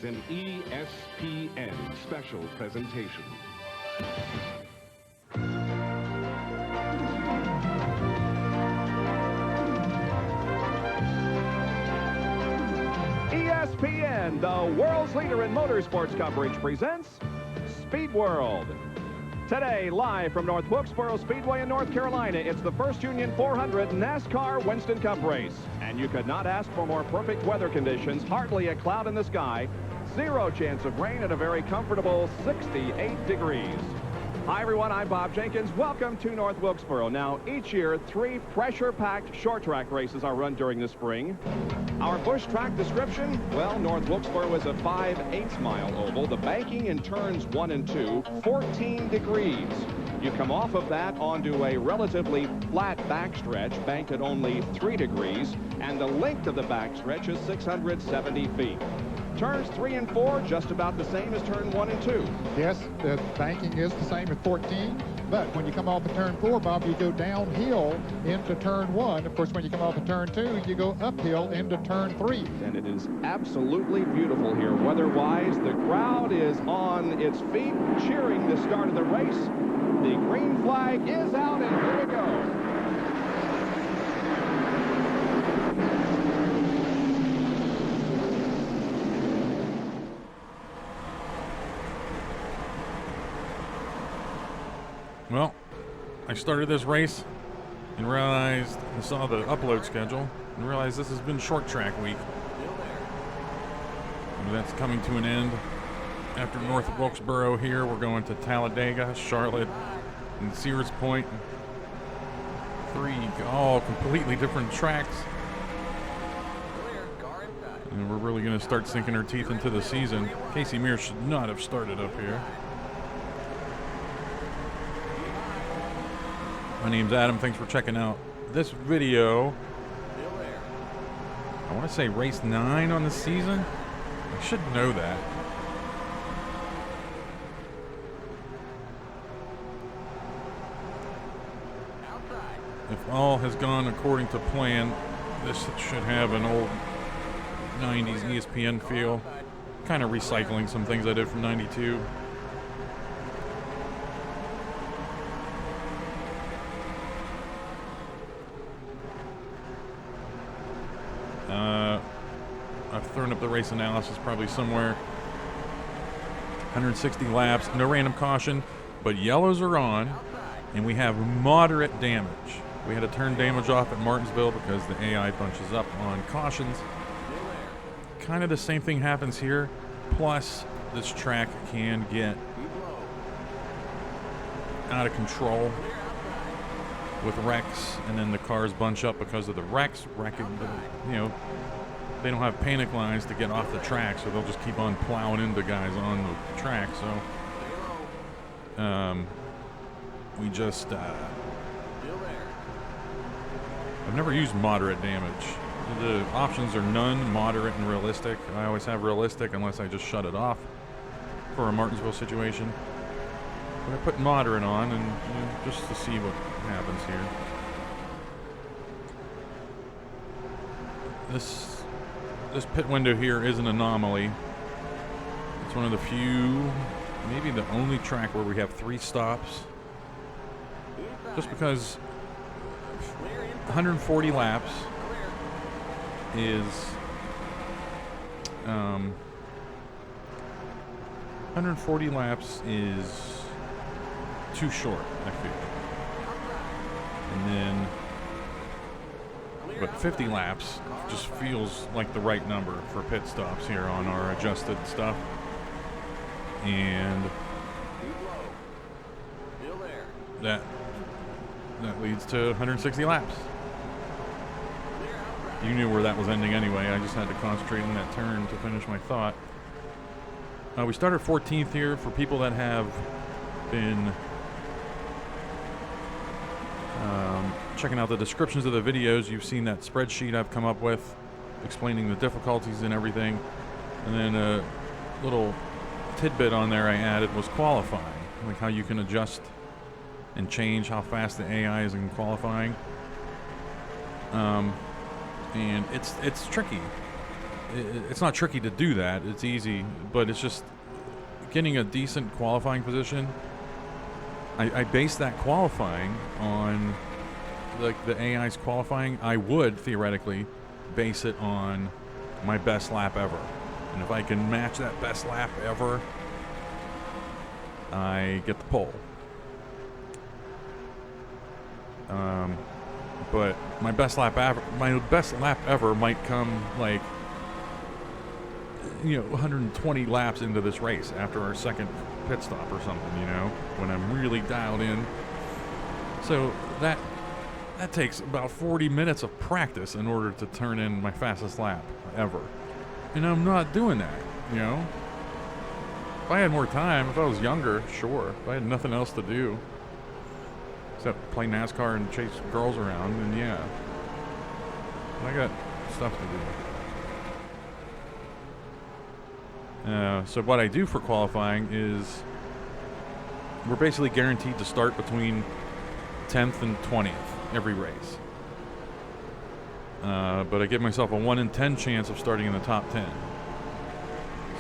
an ESPN special presentation. ESPN, the world's leader in motorsports coverage, presents Speed World. Today, live from North Wilkesboro Speedway in North Carolina, it's the First Union 400 NASCAR Winston Cup race. And you could not ask for more perfect weather conditions, hardly a cloud in the sky, zero chance of rain at a very comfortable 68 degrees. Hi everyone, I'm Bob Jenkins. Welcome to North Wilkesboro. Now, each year, 3 pressure-packed short track races are run during the spring. Our bush track description, well, North Wilkesboro is a 5/8 mile oval. The banking in turns 1 and 2, 14 degrees. You come off of that onto a relatively flat backstretch, banked at only 3 degrees, and the length of the backstretch is 670 feet. Turns 3 and 4, just about the same as turn 1 and 2. Yes, the banking is the same at 14, but when you come off of turn 4, Bob, you go downhill into turn 1. Of course, when you come off of turn 2, you go uphill into turn 3. And it is absolutely beautiful here weather-wise. The crowd is on its feet cheering the start of the race. The green flag is out, and here we go. Well, I started this race and realized, I saw the upload schedule and realized this has been short track week. And that's coming to an end. After North Wilkesboro here, we're going to Talladega, Charlotte, and Sears Point. 3 all completely different tracks. And we're really going to start sinking our teeth into the season. Casey Mears should not have started up here. My name's Adam. Thanks for checking out this video. I want to say race 9 on the season. I should know that. If all has gone according to plan, this should have an old 90s ESPN feel. Kind of recycling some things I did from 92. I've thrown up the race analysis probably somewhere. 160 laps, no random caution, but yellows are on, and we have moderate damage. We had to turn damage off at Martinsville because the AI bunches up on cautions. Kind of the same thing happens here, plus this track can get out of control with wrecks, and then the cars bunch up because of the wrecks. You know, they don't have panic lines to get off the track, so they'll just keep on plowing into guys on the track. So we just I've never used moderate damage. The options are none, moderate, and realistic. I always have realistic unless I just shut it off for a Martinsville situation. But I put moderate on, and just to see what happens here. This pit window here is an anomaly. It's one of the few, maybe the only track where we have 3 stops. Just because 140 laps is 140 laps is too short, I feel. And then, but 50 laps just feels like the right number for pit stops here on our adjusted stuff. And that leads to 160 laps. You knew where that was ending anyway. I just had to concentrate on that turn to finish my thought. We started 14th here. For people that have been checking out the descriptions of the videos, you've seen that spreadsheet I've come up with explaining the difficulties and everything. And then a little tidbit on there I added was qualifying, like how you can adjust and change how fast the AI is in qualifying. And it's tricky. it's not tricky to do that. It's easy, but it's just getting a decent qualifying position. I base that qualifying on like the AI's qualifying. I would theoretically base it on my best lap ever, and if I can match that best lap ever, I get the pole. But my best lap ever might come like 120 laps into this race after our second pit stop or something, when I'm really dialed in. So that takes about 40 minutes of practice in order to turn in my fastest lap ever. And I'm not doing that, If I had more time, if I was younger, sure. If I had nothing else to do except play NASCAR and chase girls around, then yeah. I got stuff to do. So what I do for qualifying is we're basically guaranteed to start between 10th and 20th every race. But I give myself a 1 in 10 chance of starting in the top 10.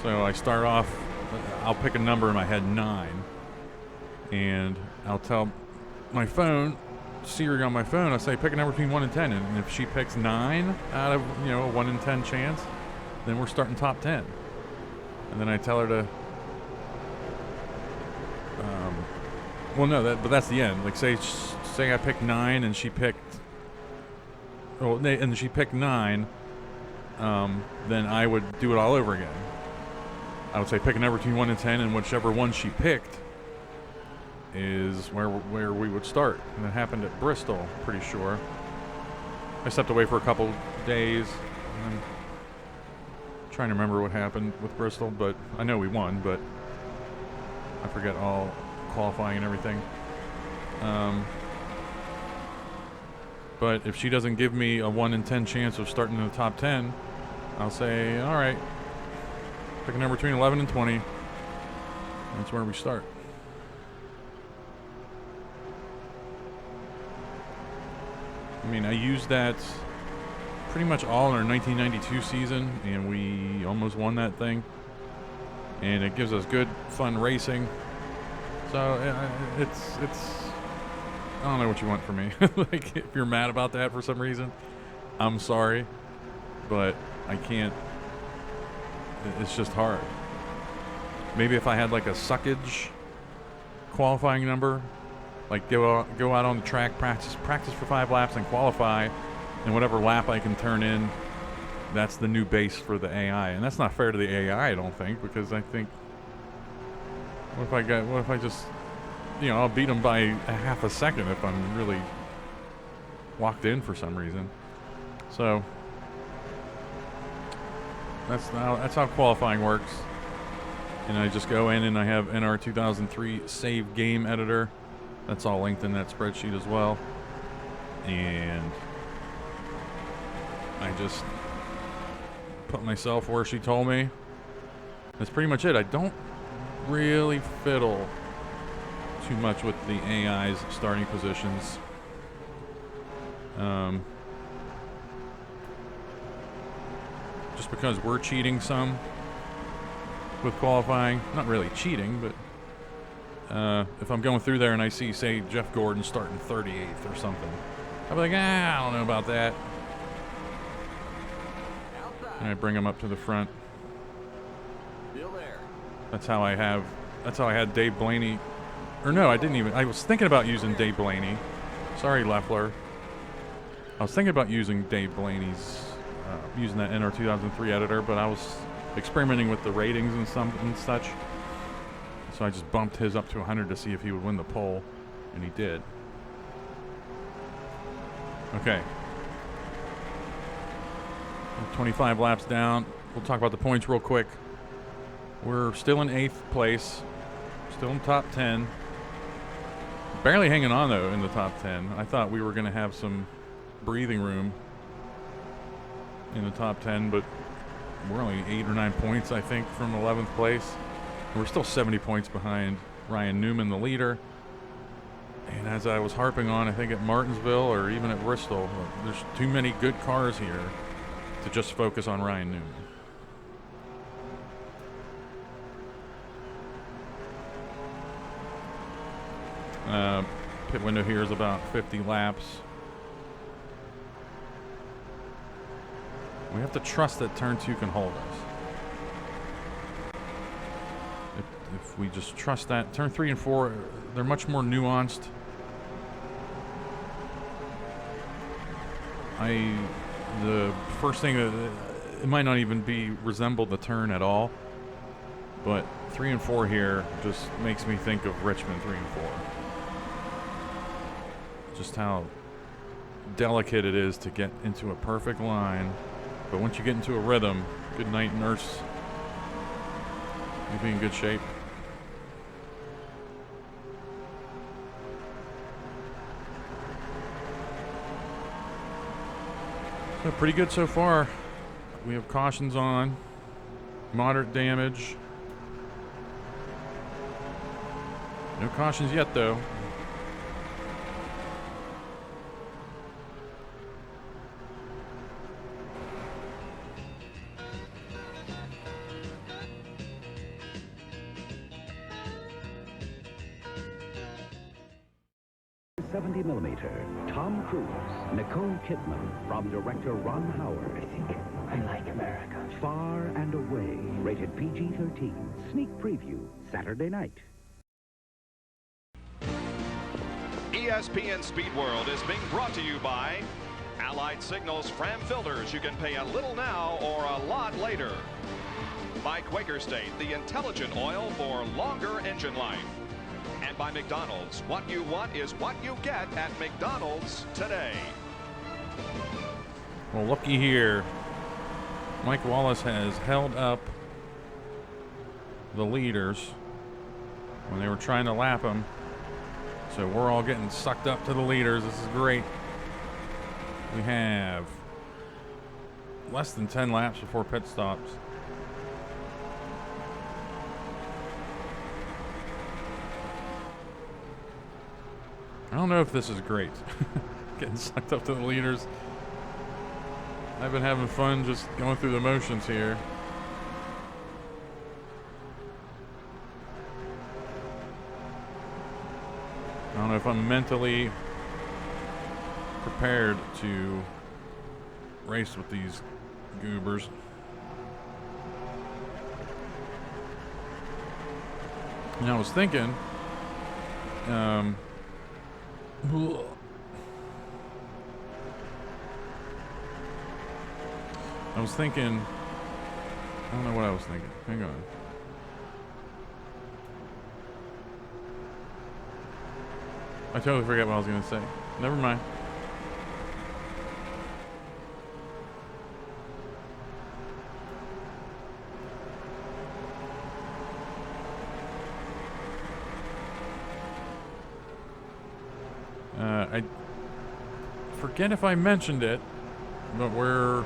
So I start off, I'll pick a number in my head, 9. And I'll tell my phone, Siri on my phone, I say pick a number between 1 and 10. And if she picks 9 out of, a 1 in 10 chance, then we're starting top 10. And then I tell her to, but that's the end. Like say I picked 9 and she picked, and she picked 9, then I would do it all over again. I would say pick a number between 1 and 10, and whichever one she picked is where we would start. And that happened at Bristol, pretty sure. I stepped away for a couple days. I'm trying to remember what happened with Bristol, but I know we won, but I forget all qualifying and everything. But if she doesn't give me a 1 in 10 chance of starting in the top 10, I'll say, all right, pick a number between 11 and 20. That's where we start. I mean, I used that pretty much all in our 1992 season, and we almost won that thing. And it gives us good, fun racing. So it's I don't know what you want from me. Like, if you're mad about that for some reason, I'm sorry, but I can't. It's just hard. Maybe if I had like a suckage qualifying number, like go out on the track, practice for 5 laps and qualify, and whatever lap I can turn in, that's the new base for the AI. And that's not fair to the AI, I don't think, because I think, what if I just, I'll beat them by a half a second if I'm really locked in for some reason. So that's how qualifying works. And I just go in and I have NR2003 save game editor. That's all linked in that spreadsheet as well. And I just put myself where she told me. That's pretty much it. I don't really fiddle too much with the AI's starting positions. Just because we're cheating some with qualifying. Not really cheating, but if I'm going through there and I see, say, Jeff Gordon starting 38th or something, I'll be like, I don't know about that. And I bring him up to the front. That's how I had Dave Blaney. Or no, I didn't even. I was thinking about using Dave Blaney. Sorry, Leffler. I was thinking about using Dave Blaney's, using that NR2003 editor, but I was experimenting with the ratings and such. So I just bumped his up to 100 to see if he would win the pole, and he did. Okay. 25 laps down. We'll talk about the points real quick. We're still in 8th place. Still in top 10. Barely hanging on, though, in the top 10. I thought we were going to have some breathing room in the top 10, but we're only 8 or 9 points, I think, from 11th place. We're still 70 points behind Ryan Newman, the leader. And as I was harping on, I think at Martinsville or even at Bristol, there's too many good cars here to just focus on Ryan Newman. Pit window here is about 50 laps. We have to trust that turn 2 can hold us. If we just trust that. Turn 3 and 4, they're much more nuanced. The first thing, it might not even resemble the turn at all, but 3 and 4 here just makes me think of Richmond 3 and 4. Just how delicate it is to get into a perfect line, but once you get into a rhythm, good night, nurse. You'll be in good shape. So pretty good so far. We have cautions on. Moderate damage. No cautions yet, though. .70mm, Tom Cruise, Nicole Kidman, from director Ron Howard. I like America. Far and Away, rated PG-13. Sneak preview, Saturday night. ESPN Speed World is being brought to you by Allied Signals Fram Filters. You can pay a little now or a lot later. By Quaker State, the intelligent oil for longer engine life. And by McDonald's, what you want is what you get at McDonald's today. Well, looky here. Mike Wallace has held up the leaders when they were trying to lap him. So we're all getting sucked up to the leaders. This is great. We have less than 10 laps before pit stops. I don't know if this is great. Getting sucked up to the leaders. I've been having fun just going through the motions here. I don't know if I'm mentally prepared to race with these goobers. And I was thinking, I don't know what I was thinking. Hang on. I totally forget what I was going to say. Never mind. I forget if I mentioned it, but we're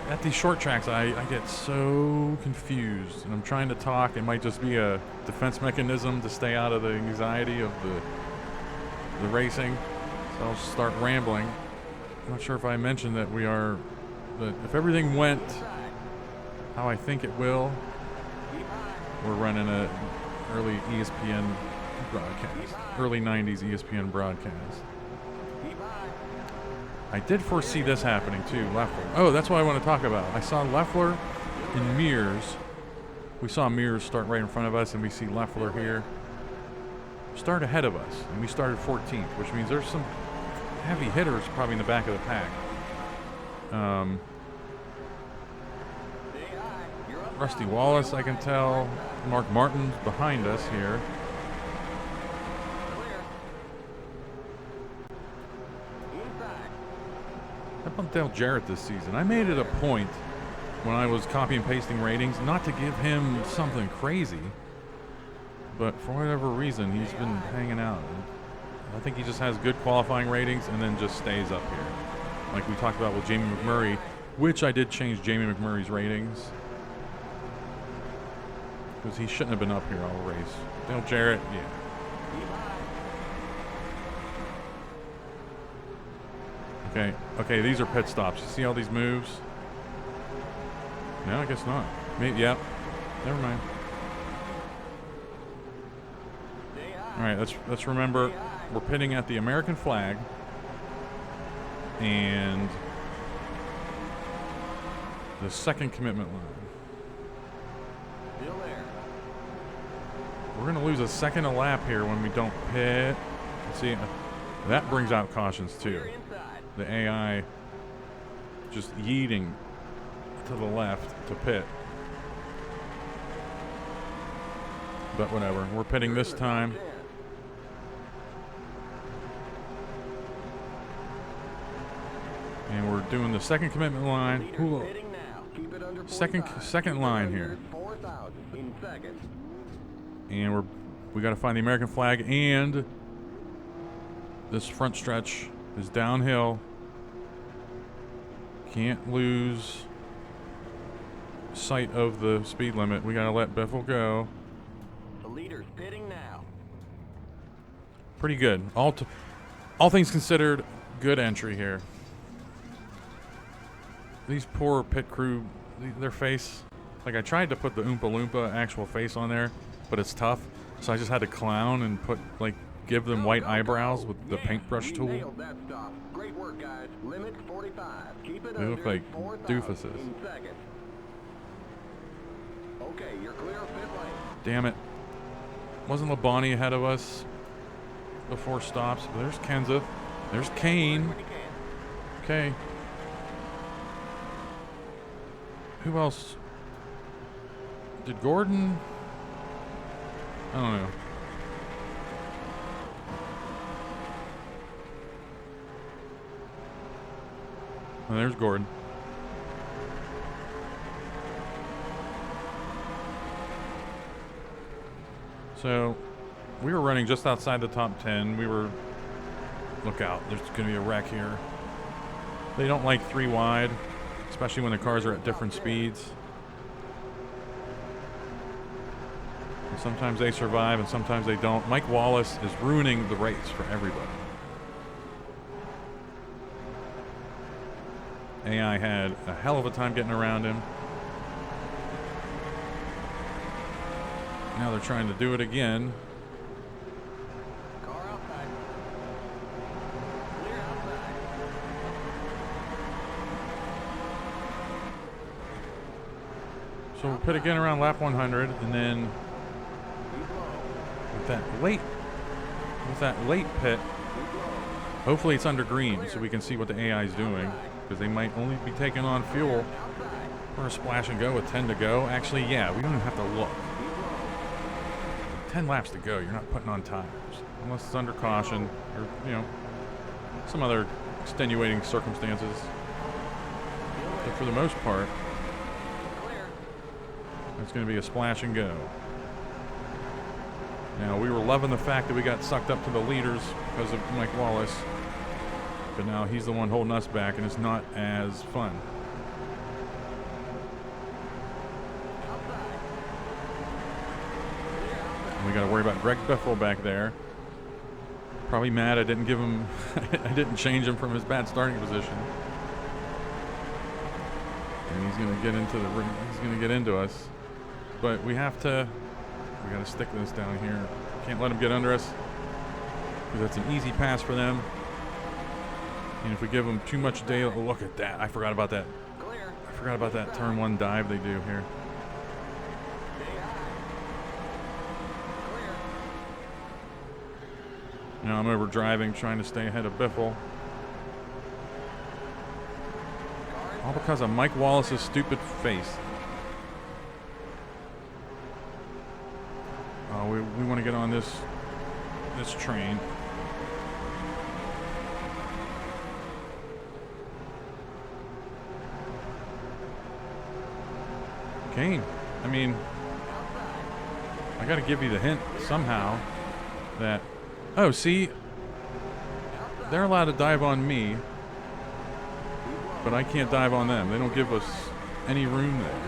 at these short tracks. I get so confused, and I'm trying to talk. It might just be a defense mechanism to stay out of the anxiety of the racing. So I'll start rambling. I'm not sure if I mentioned that that if everything went how I think it will, we're running a early ESPN broadcast, early 90s ESPN broadcast. I did foresee this happening too, Leffler. Oh, that's what I want to talk about. I saw Leffler in Mears. We saw Mears start right in front of us, and we see Leffler here start ahead of us, and we started 14th, which means there's some heavy hitters probably in the back of the pack. Rusty Wallace, I can tell. Mark Martin's behind us here. How about Dale Jarrett this season? I made it a point when I was copy and pasting ratings not to give him something crazy, but for whatever reason he's been hanging out. I think he just has good qualifying ratings and then just stays up here, like we talked about with Jamie McMurray, which I did change Jamie McMurray's ratings because he shouldn't have been up here all race. Dale Jarrett, yeah. Okay, these are pit stops. You see all these moves? No, I guess not. Maybe, yep. Never mind. All right, let's remember we're pitting at the American flag and the second commitment line. We're going to lose a second a lap here when we don't pit. See, that brings out cautions too. The AI just yeeting to the left to pit. But whatever, we're pitting this time. And we're doing the second commitment line. Ooh. Second line here. And we got to find the American flag, and this front stretch is downhill. Can't lose sight of the speed limit. We got to let Biffle go. The leader's pitting now. Pretty good. All things considered, good entry here. These poor pit crew, their face. Like, I tried to put the Oompa Loompa actual face on there, but it's tough. So I just had to clown and give them white eyebrows with the paintbrush tool. Nailed that stop. Great work, guys. Limit 45. Keep it They look like 4,000 doofuses. in seconds. Okay, you're clear of pit lane. Damn it. Wasn't Labonte ahead of us before stops? There's Kenseth. There's Kane. When you can. Okay. Who else? Did Gordon? I don't know. Oh, there's Gordon. So, we were running just outside the top 10. Look out, there's going to be a wreck here. They don't like 3 wide, especially when the cars are at different speeds. And sometimes they survive and sometimes they don't. Mike Wallace is ruining the race for everybody. AI had a hell of a time getting around him. Now they're trying to do it again. Car outside. Clear outside. So we'll pit again around lap 100, and then with that late pit, hopefully it's under green so we can see what the AI is doing, because they might only be taking on fuel for a splash and go with 10 to go. Actually, yeah, we don't even have to look. 10 laps to go, you're not putting on tires unless it's under caution or some other extenuating circumstances. But for the most part, it's going to be a splash and go. Now, we were loving the fact that we got sucked up to the leaders because of Mike Wallace, but now he's the one holding us back, and it's not as fun. And we got to worry about Greg Biffle back there. Probably mad I didn't give him, I didn't change him from his bad starting position. And he's going to get into the ring. He's going to get into us. But we got to stick this down here. Can't let him get under us, because that's an easy pass for them. And if we give them too much daylight, look at that. I forgot about that. I forgot about that turn 1 dive they do here. Now I'm over driving, trying to stay ahead of Biffle. All because of Mike Wallace's stupid face. We want to get on this train. Kane, I mean, I got to give you the hint somehow that, oh, see, they're allowed to dive on me, but I can't dive on them. They don't give us any room there.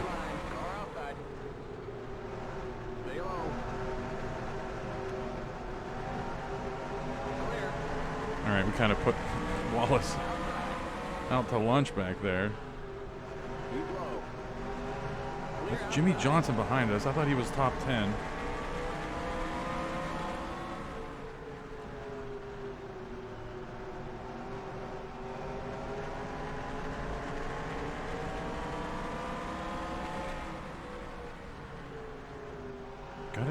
All right, we kind of put Wallace out to lunch back there. It's Jimmy Johnson behind us. I thought he was top 10.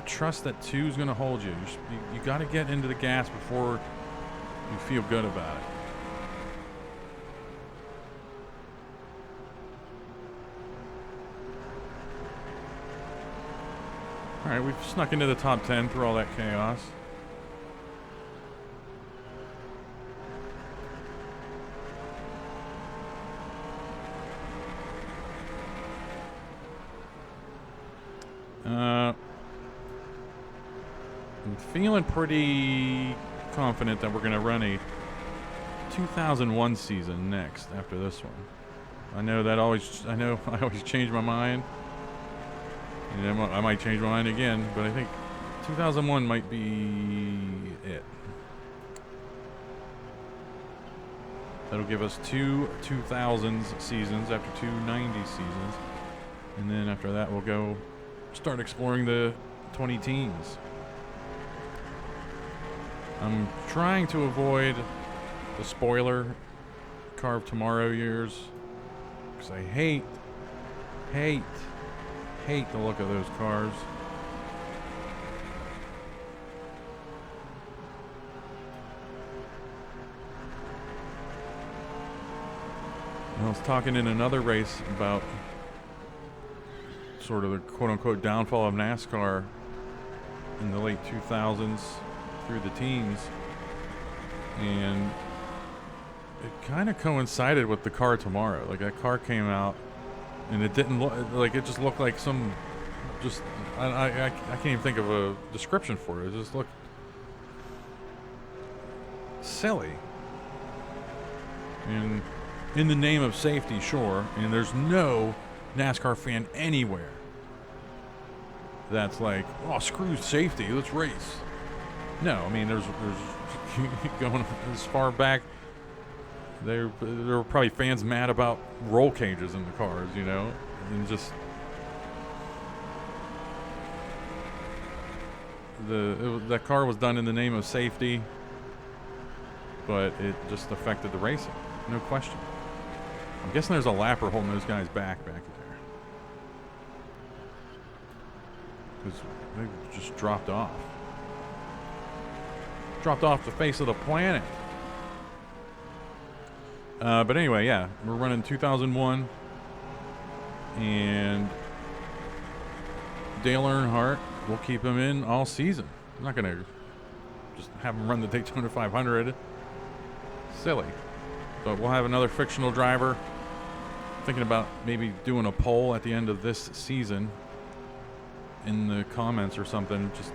trust that 2 is gonna hold you. You gotta get into the gas before you feel good about it. All right, we've snuck into the top 10 through all that chaos. I'm feeling pretty confident that we're going to run a 2001 season next after this one. I know I always change my mind. And I might change my mind again, but I think 2001 might be it. That'll give us 2 2000s seasons after 2 90s seasons. And then after that, we'll go start exploring the 20 teens. I'm trying to avoid the spoiler Car of Tomorrow years because I hate the look of those cars. I was talking in another race about sort of the quote-unquote downfall of NASCAR in the late 2000s through the teens, and it kind of coincided with the Car Tomorrow. Like, that car came out and it didn't look like, it just looked like some, just I can't even think of a description for it. It just looked silly, and in the name of safety, sure, and there's no NASCAR fan anywhere that's like, oh, screw safety, let's race. No, I mean, there's going as far back, there were probably fans mad about roll cages in the cars, you know, and just that car was done in the name of safety, but it just affected the racing, no question. I'm guessing there's a lapper holding those guys back there, because they just dropped off the face of the planet. But anyway, yeah, we're running 2001, and Dale Earnhardt, we'll keep him in all season. I'm not gonna just have him run the Daytona 500. Silly. But we'll have another fictional driver. Thinking about maybe doing a poll at the end of this season in the comments or something. Just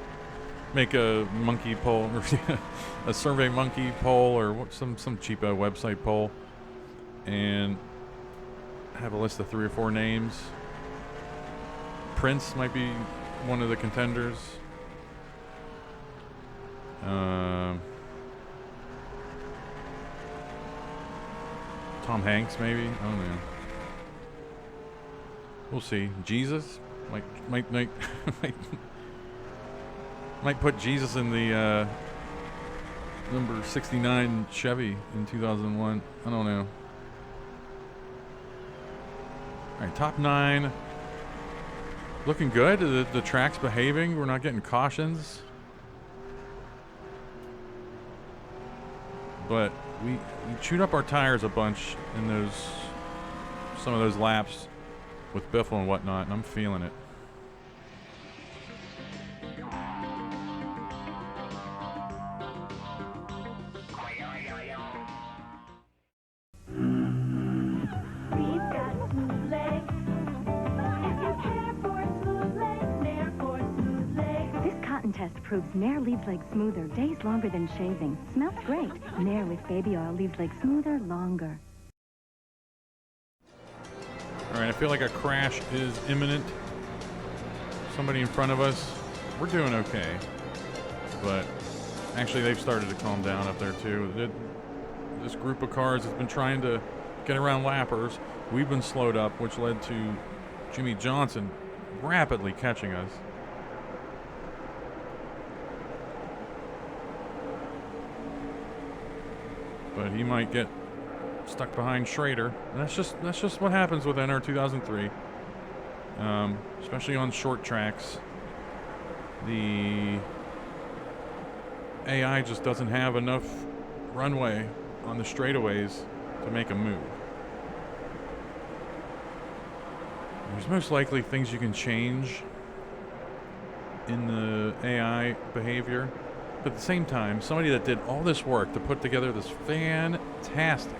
make a monkey poll, or a survey monkey poll, or some cheapo website poll, and have a list of 3 or 4 names. Prince might be one of the contenders. Tom Hanks, maybe. I don't know. We'll see. Jesus might put Jesus in the number 69 Chevy in 2001. I don't know. All right, top 9. Looking good. The track's behaving. We're not getting cautions. But we chewed up our tires a bunch in some of those laps with Biffle and whatnot, and I'm feeling it. Proves Nair leaves legs smoother days longer than shaving. Smells great. Nair with baby oil leaves legs smoother longer. All right, I feel like a crash is imminent. Somebody in front of us. We're doing okay, but actually they've started to calm down up there too. This group of cars has been trying to get around lappers. We've been slowed up, which led to Jimmy Johnson rapidly catching us. But he might get stuck behind Schrader, and that's just what happens with NR2003, especially on short tracks. the AI just doesn't have enough runway on the straightaways to make a move. There's most likely things you can change in the AI behavior, but at the same time, somebody that did all this work to put together this fantastic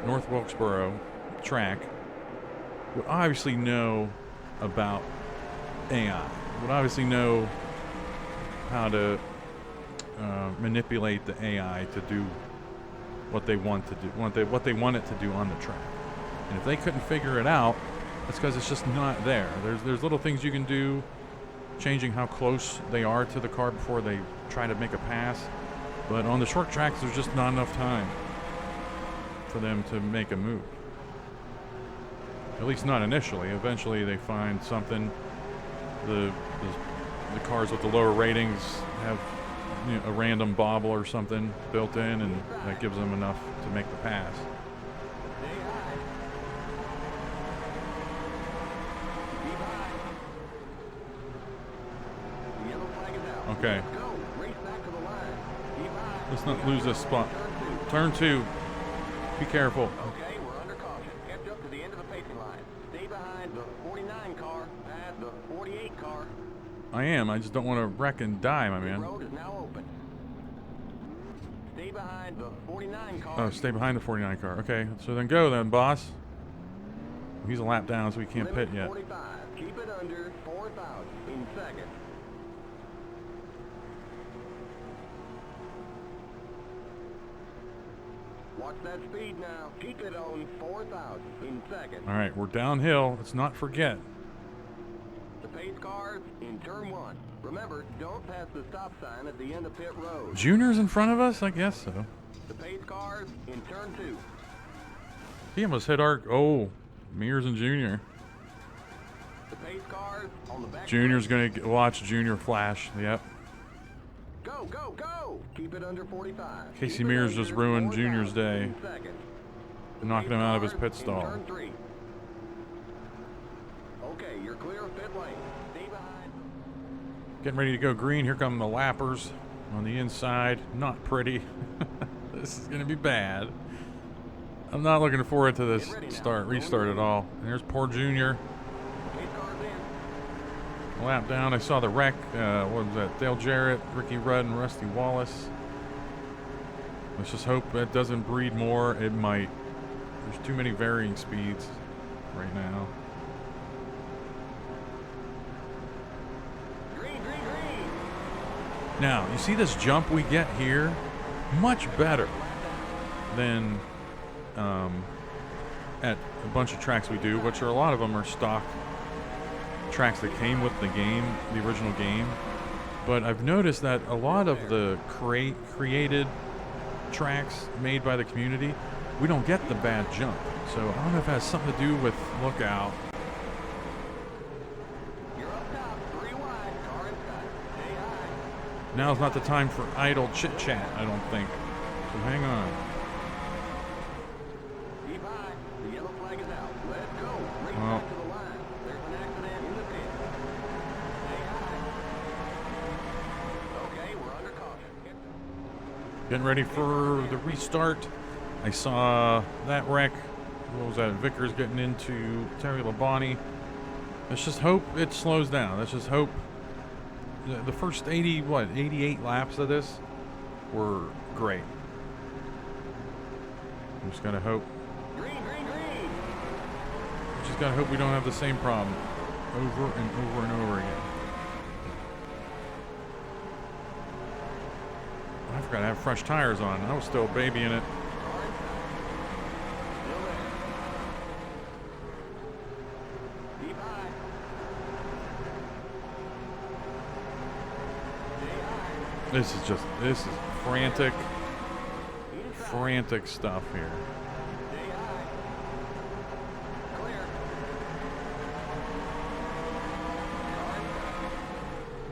North Wilkesboro track would obviously know about AI, would obviously know how to manipulate the AI to do what they want to do, what they want it to do on the track. And if they couldn't figure it out, that's because it's just not there. There's little things you can do, changing how close they are to the car before they try to make a pass. But on the short tracks, there's just not enough time for them to make a move. At least not initially. Eventually they find something. The cars with the lower ratings have, you know, a random bobble or something built in, and that gives them enough to make the pass. Okay. Let's not lose this spot. Turn 2. Be careful. Okay, we're under caution. Catch up to the end of the pacing line. Stay behind the 49 car, past the 48 car. I am. I just don't want to wreck and die, my The man. road is now open. Stay behind the 49 car. Oh, stay behind the 49 car. Okay, so then go then, boss. He's a lap down, so we can't pit Limit yet. 45. Keep it under 4,000 in seconds. Watch that speed now. Keep it on 4,000 in seconds. All right, we're downhill. Let's not forget. The pace cars in turn 1. Remember, don't pass the stop sign at the end of pit road. Junior's in front of us? I guess so. The pace cars in turn 2. He almost hit our... Oh, Mears and Junior. The pace cars on the back. Junior's going to watch Junior flash. Yep. Go, go, go! Keep it under 45. Casey Keep it Mears under just ruined 4,000 Junior's day, in seconds. The knocking pace him out of his cars pit in stall. turn 3. Okay, you're clear of pit lane. Stay behind. Getting ready to go green. Here come the lappers on the inside. Not pretty. This is going to be bad. I'm not looking forward to this restart at all. And there's poor Junior. Pace cars in. Lap down. I saw the wreck. What was that? Dale Jarrett, Ricky Rudd, and Rusty Wallace. Let's just hope that doesn't breed more. It might. There's too many varying speeds right now. Green, green, green. Now, you see this jump we get here? Much better than at a bunch of tracks we do, which are a lot of them are stock tracks that came with the game, the original game. But I've noticed that a lot of the created tracks made by the community, we don't get the bad jump. So I don't know if it has something to do with lookout. You're up top, 3 wide, car inside. Stay high. Now's not the time for idle chit chat, I don't think. So hang on. Keep high. The yellow flag is out. Let's go. Race Well. back to the line. There's an accident in the pit. Stay high. Okay, we're under caution. Getting ready for the restart. I saw that wreck. What was that? Vickers getting into Terry Labonte. Let's just hope it slows down. Let's just hope. The first 88 laps of this were great. We just gotta hope. Green, green, green. We just gotta hope we don't have the same problem over and over and over again. I forgot to have fresh tires on. I was still babying it. Car inside. Still there. Keep high. Stay high. This is frantic, Inside. frantic stuff here. Stay high. Clear. Car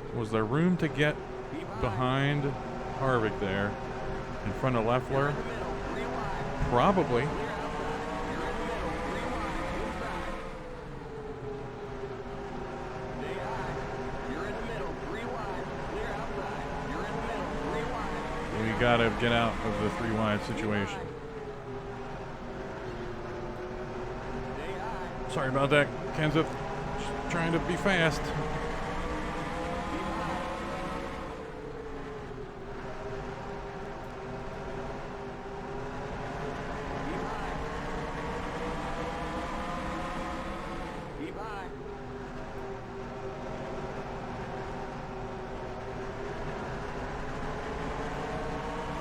inside. Was there room to get Keep high. behind Harvick there in front of Leffler? In the middle, 3 wide. Probably. Clear outside. You're in the middle, 3 wide. Inside. Stay high. You're in the middle, 3 wide. gotta get out of the 3 wide situation. Sorry about that, Kenseth. Just trying to be fast.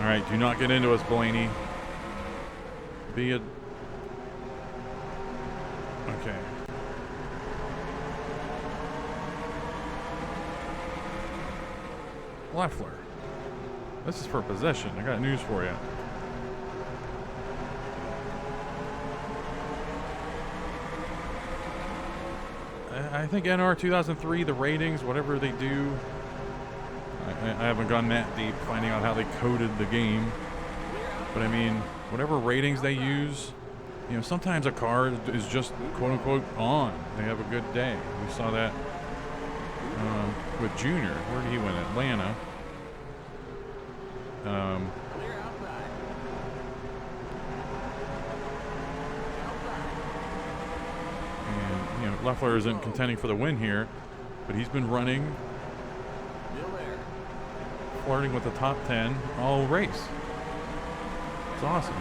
All right, do not get into us, Blaney. Be a... Okay. Leffler. This is for possession. I got news for you. I think NR2003, the ratings, whatever they do, I haven't gone that deep finding out how they coded the game. But I mean, whatever ratings they use, you know, sometimes a car is just quote unquote on. They have a good day. We saw that with Junior. Where did he win? Atlanta. And, you know, Leffler isn't contending for the win here, but he's been running, flirting with the top 10 all race. It's awesome.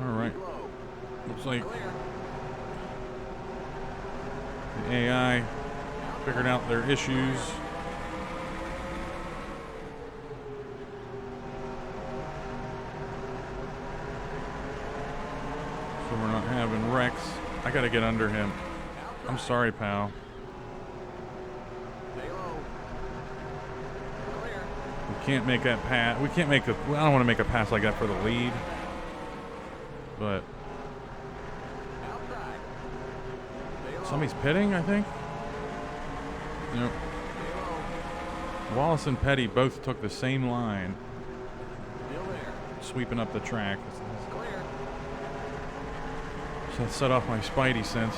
All right. Looks like the AI figured out their issues. So we're not having wrecks. I gotta get under him. I'm sorry, pal. We can't make that pass. We can't make a. I don't want to make a pass like that for the lead. But somebody's pitting, I think. Nope. Wallace and Petty both took the same line, sweeping up the track. So that set off my spidey sense.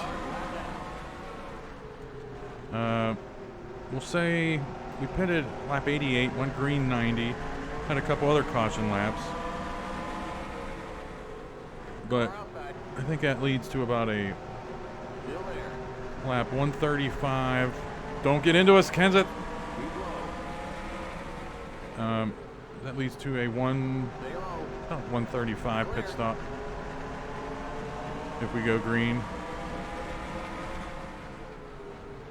We'll say we pitted lap 88, went green 90, had a couple other caution laps. But I think that leads to about a lap 135. Don't get into us, Kenseth. That leads to a 135 pit stop if we go green.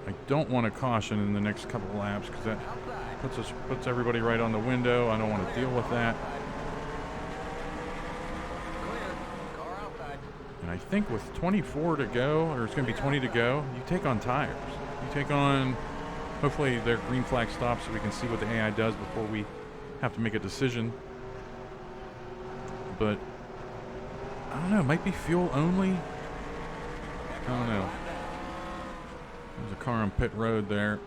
I don't want to caution in the next couple of laps because that puts everybody right on the window. I don't want to deal with that. And I think with 24 to go, or it's going to be 20 to go, you take on tires. You take on, hopefully their green flag stops so we can see what the AI does before we have to make a decision. But I don't know, it might be fuel only. I don't know. There's a car on pit road there.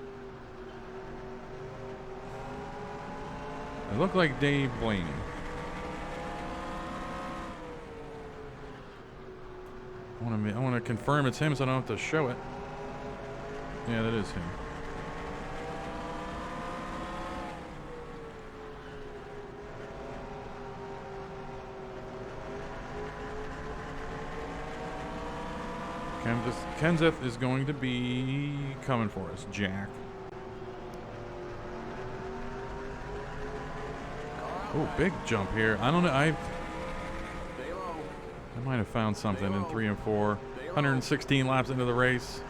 It looked like Dave Blaney. I want to confirm it's him so I don't have to show it. Yeah, that is him. Kenseth is going to be coming for us, Jack. Oh, big jump here. I don't know. I might have found something in 3 and 4. 116 laps into the race.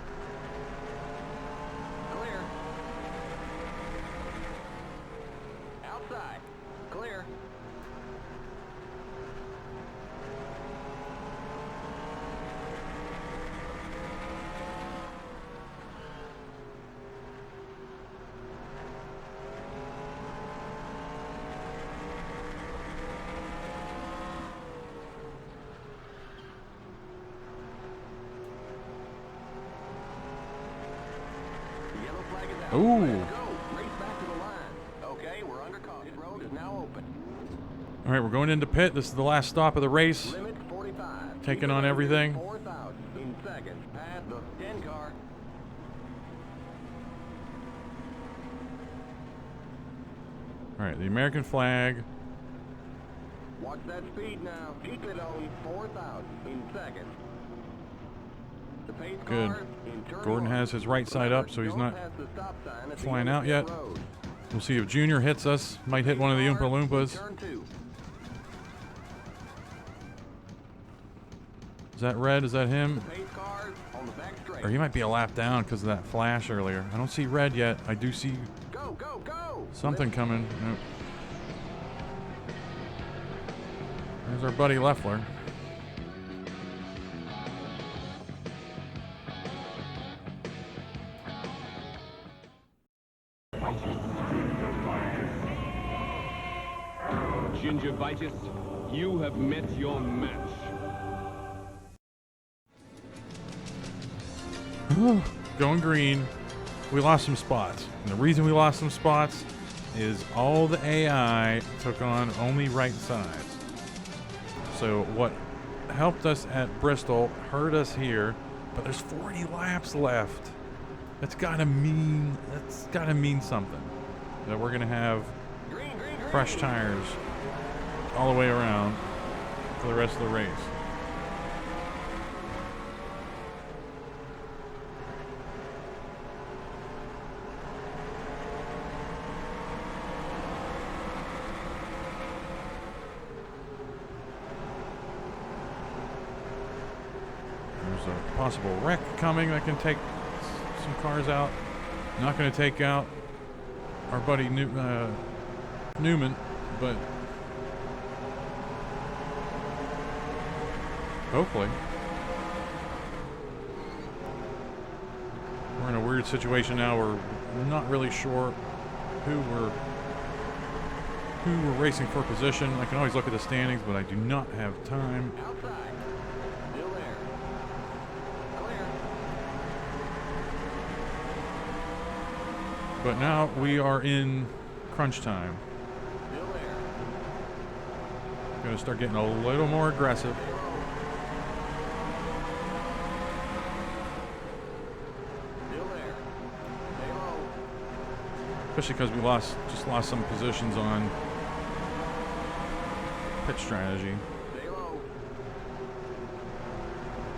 Ooh. All right, we're going into pit. This is the last stop of the race. taking on everything. 4th out in second, past the 10 car. All right, the American flag. Watch that speed now. Keep it on 4th out in second. The pace Good. car in turn Gordon 1. has his right side up, so he's Don't not pass the stop sign at the flying end of out yet. pit road. We'll see if Junior hits us. Might hit one of the Oompa Loompas. Turn 2. Is that Red? Is that him? Pace cars on the back straight. Or he might be a lap down because of that flash earlier. I don't see Red yet. I do see Go, go, go! something coming. Nope. There's our buddy Leffler. Gingivitis, you have met your match. Going green. We lost some spots. And the reason we lost some spots is all the AI took on only right sides. So what helped us at Bristol hurt us here, but there's 40 laps left. That's gotta mean something. That we're gonna have fresh tires all the way around for the rest of the race. There's a possible wreck coming that can take some cars out. Not going to take out our buddy Newman, but hopefully. We're in a weird situation now where we're not really sure who we're racing for position. I can always look at the standings, but I do not have time. Outside. Still there. Clear. But now we are in crunch time. Still there. Gonna start getting a little more aggressive. Still there. Stay low. Especially because we just lost some positions on pitch strategy. Stay low.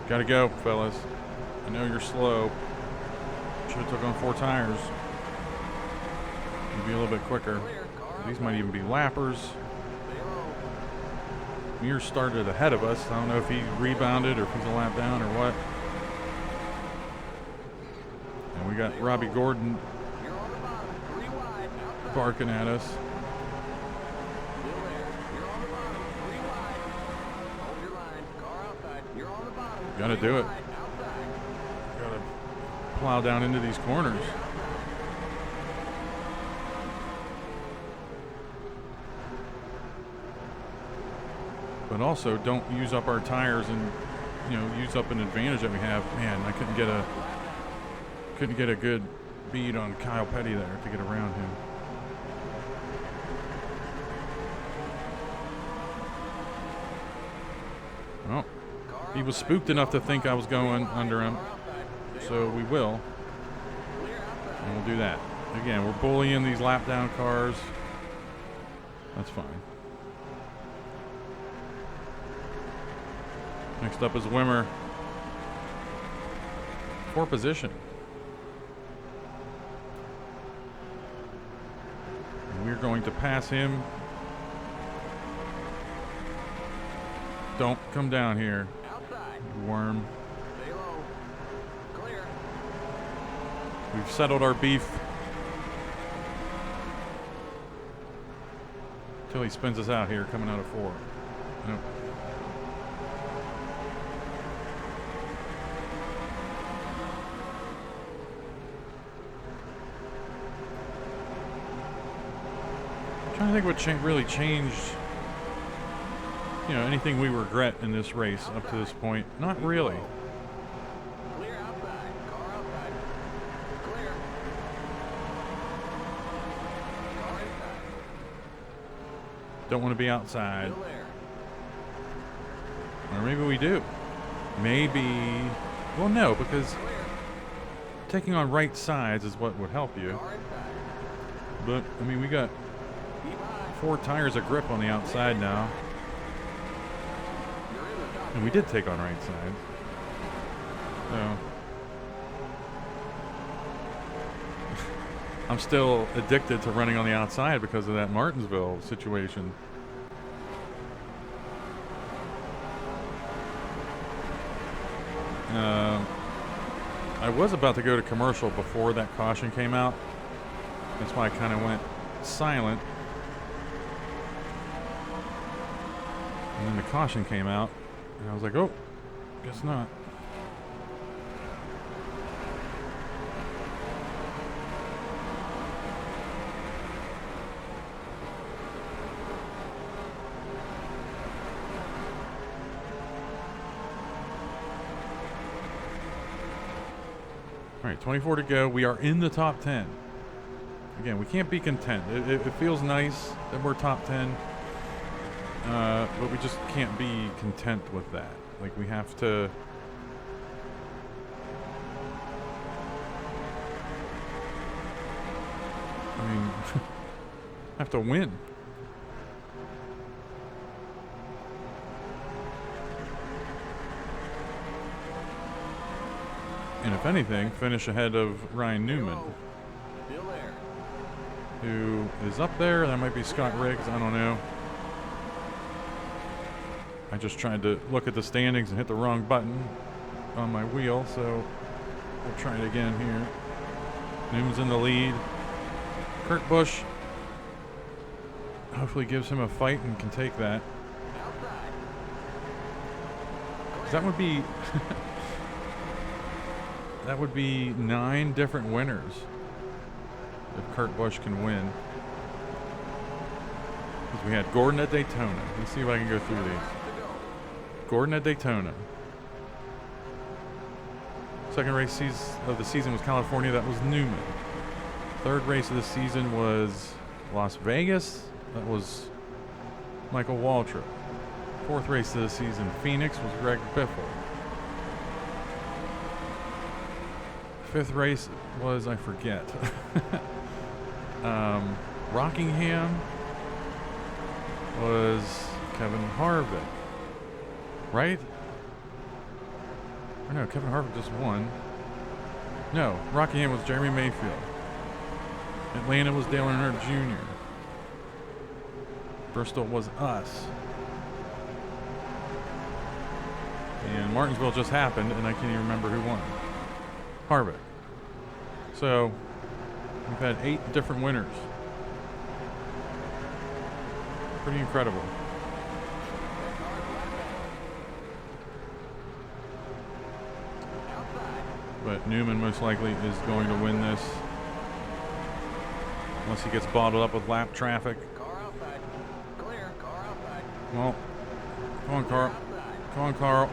Gotta go, fellas. I know you're slow. Should have took on 4 tires. You'd be a little bit quicker. Clear. Car These might even be lappers. Stay low. Mears started ahead of us. I don't know if he rebounded or if he's a lap down or what. And we got Robbie Gordon You're on the bottom. 3 wide. Outside. barking at us. Still there. You're on the bottom. 3 wide. Hold your line. Car outside. You're on the bottom. Gotta 3 do it. wide. Outside. Gotta plow down into these corners. But also don't use up our tires and use up an advantage that we have. Man, I couldn't get a good bead on Kyle Petty there to get around him. Well, he was spooked enough to think I was going under him, so we will. And we'll do that. Again, we're bullying these lap down cars. That's fine. Next up is Wimmer. 4th position. And we're going to pass him. Don't come down here, Outside. you worm. Stay low. Clear. We've settled our beef. Till he spins us out here coming out of 4. Nope. Trying to think what really changed. Anything we regret in this race up to this point. Not really. Clear outside. Car outside. Clear. Car inside. Don't want to be outside. Still there. All maybe we do. Maybe, well, no, because taking on right sides is what would help you. But, I mean, we got 4 tires of grip on the outside now. And we did take on right sides. So, I'm still addicted to running on the outside because of that Martinsville situation. I was about to go to commercial before that caution came out. That's why I kind of went silent. And then the caution came out, and I was like, oh, guess not. All right, 24 to go. We are in the top 10. Again, we can't be content. It feels nice that we're top 10, but we just can't be content with that. Like, we have to... I mean, have to win. And if anything, finish ahead of Ryan Newman, who is up there. That might be Scott Riggs. I don't know. I just tried to look at the standings and hit the wrong button on my wheel, so we'll try it again here. Newman's in the lead. Kurt Busch hopefully gives him a fight and can take that. 'Cause that would be... that would be 9 different winners if Kurt Busch can win. Because we had Gordon at Daytona. Let's see if I can go through these. Gordon at Daytona. Second race of the season was California. That was Newman. Third race of the season was Las Vegas. That was Michael Waltrip. Fourth race of the season, Phoenix, was Greg Biffle. Fifth race was, I forget. Rockingham was Kevin Harvick. Right? Or no, Kevin Harvick just won. No, Rockingham was Jeremy Mayfield. Atlanta was Dale Earnhardt Jr. Bristol was us. And Martinsville just happened, and I can't even remember who won. Harvick. So, we've had 8 different winners. Pretty incredible. But Newman most likely is going to win this. Unless he gets bottled up with lap traffic. Well, come on, Carl. Come on, Carl.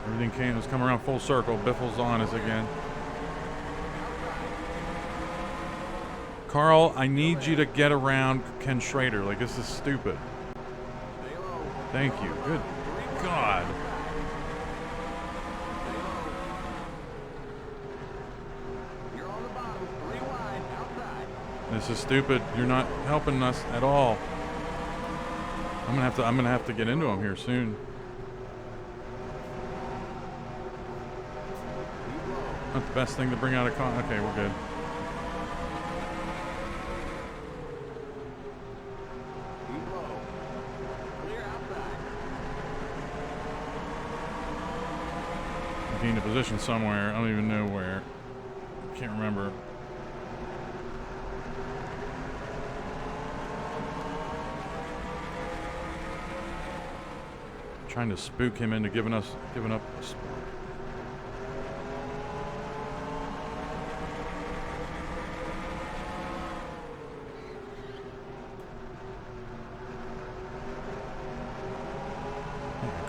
Everything was coming around full circle. Biffle's on us again. Carl, I need you to get around Ken Schrader. Like, this is stupid. Thank you. Good God. This is stupid. You're not helping us at all. I'm gonna have to get into him here soon. Not the best thing to bring out a con. Okay, we're good. I gained a position somewhere. I don't even know where. Can't remember. Trying to spook him into giving up a spot.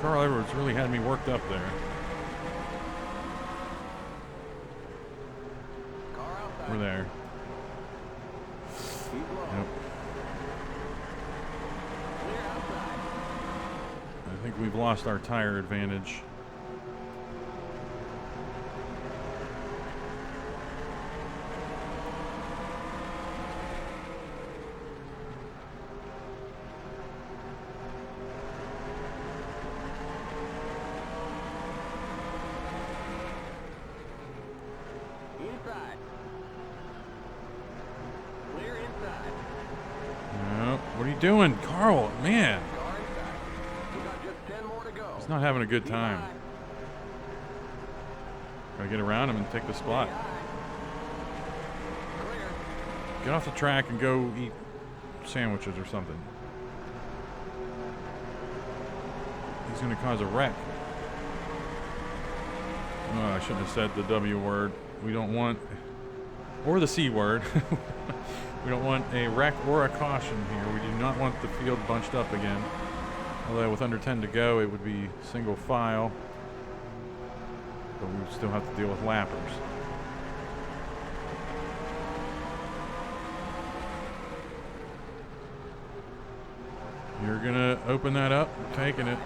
Carl Edwards really had me worked up there. We're there. we've lost our tire advantage. Inside. Clear inside. No, what are you doing, Carl? Man, Car inside. We got just 10 more to go. he's not having a good Keep time. high. Gotta get around him and take the spot. Stay high. Clear. Get off the track and go eat sandwiches or something. He's gonna cause a wreck. Oh, I shouldn't have said the W word. We don't want, or the C word. We don't want a wreck or a caution here. We do not want the field bunched up again. Although with under 10 to go, it would be single file. But we still have to deal with lappers. You're gonna open that up. I'm taking it.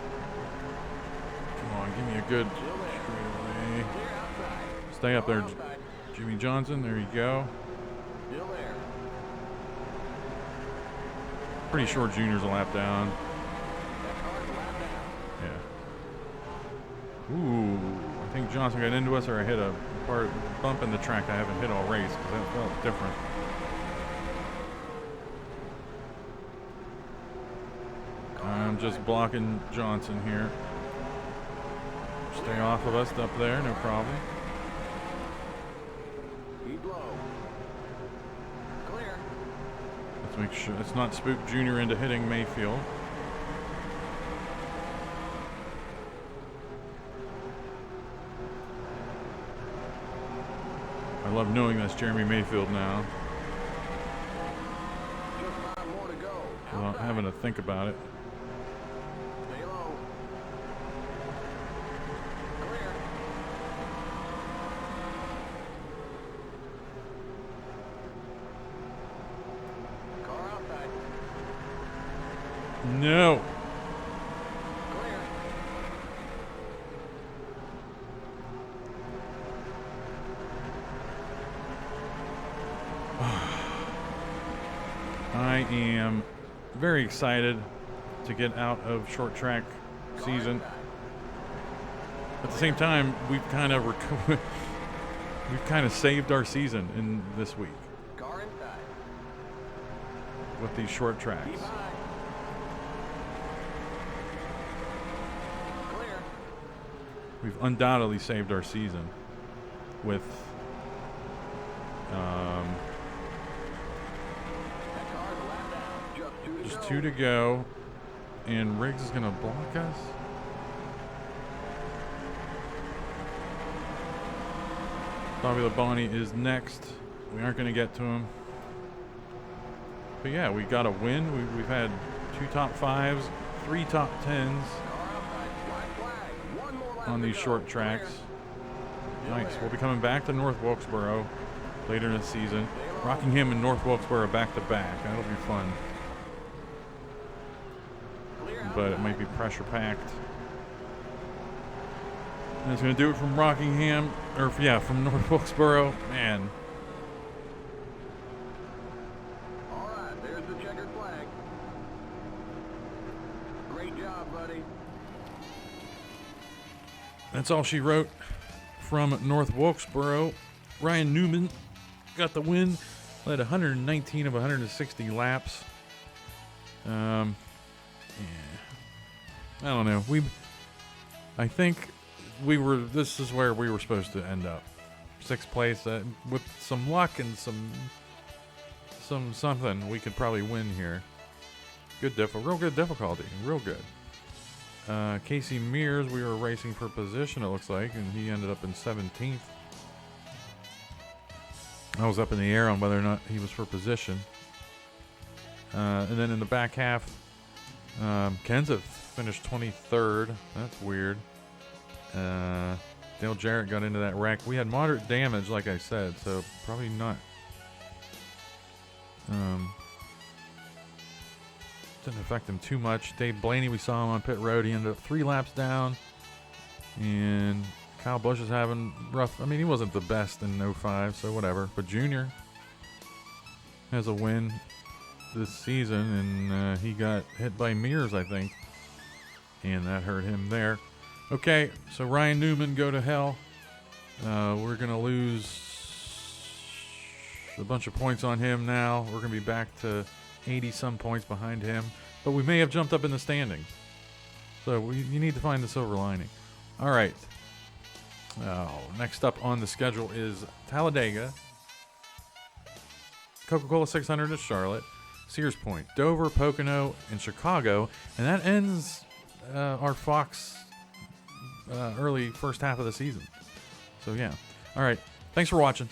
Come on, give me a good straightaway. Clear outside. Stay up there, Car outside. Jimmy Johnson. There you go. Still there. Pretty sure Junior's a lap down. That car's a lap down. Yeah. Ooh, I think Johnson got into us, or I hit a bump in the track I haven't hit all race, because that felt different. I'm just blocking Johnson here. Stay off of us up there, no problem. Keep low. Clear. Let's make sure let's not spook Junior into hitting Mayfield. I love knowing that's Jeremy Mayfield now, Just 5 more to go. without Outside. having to think about it. Stay low. Clear. Car outside. No. Clear. I am very excited to get out of short track season. At the same time, we've kind of we've kind of saved our season in this week Car inside. with these short tracks. Keep high. Clear. We've undoubtedly saved our season with That car's a lap down. Just 2 to just go. 2 to go, and Riggs is going to block us. Bobby Labonte is next. We aren't going to get to him. But yeah, we got a win. We've had 2 top 5s, 3 top 10s Car outside. White flag. 1 more lap on to these go. short tracks. Clear. Nice. We'll be coming back to North Wilkesboro later in the season. Rockingham and North Wilkesboro back to back. That'll be fun. Clear But it might be pressure packed. And it's going to do it from Rockingham, or yeah, from North Wilkesboro. Man, All right, there's the checkered flag. Great job, buddy. that's all she wrote from North Wilkesboro. Ryan Newman got the win, led 119 of 160 laps. Yeah. I don't know. I think this is where we were supposed to end up. 6th place, with some luck and something, we could probably win here. Real good difficulty, real good. Casey Mears, we were racing for position, it looks like, and he ended up in 17th. I was up in the air on whether or not he was for position. And then in the back half, Kenseth finished 23rd. That's weird. Dale Jarrett got into that wreck. We had moderate damage, like I said, so probably not didn't affect him too much. Dave Blaney, we saw him on pit road. He ended up 3 laps down. And Kyle Busch is having rough. I mean, he wasn't the best in 05, so whatever. But Junior has a win this season, and he got hit by Mears, I think. And that hurt him there. Okay, so Ryan Newman, go to hell. We're going to lose a bunch of points on him now. We're going to be back to 80-some points behind him. But we may have jumped up in the standings. So you need to find the silver lining. All right. Next up on the schedule is Talladega, Coca-Cola 600 at Charlotte, Sears Point, Dover, Pocono, and Chicago. And that ends our Fox early first half of the season. So, yeah. All right. Thanks for watching.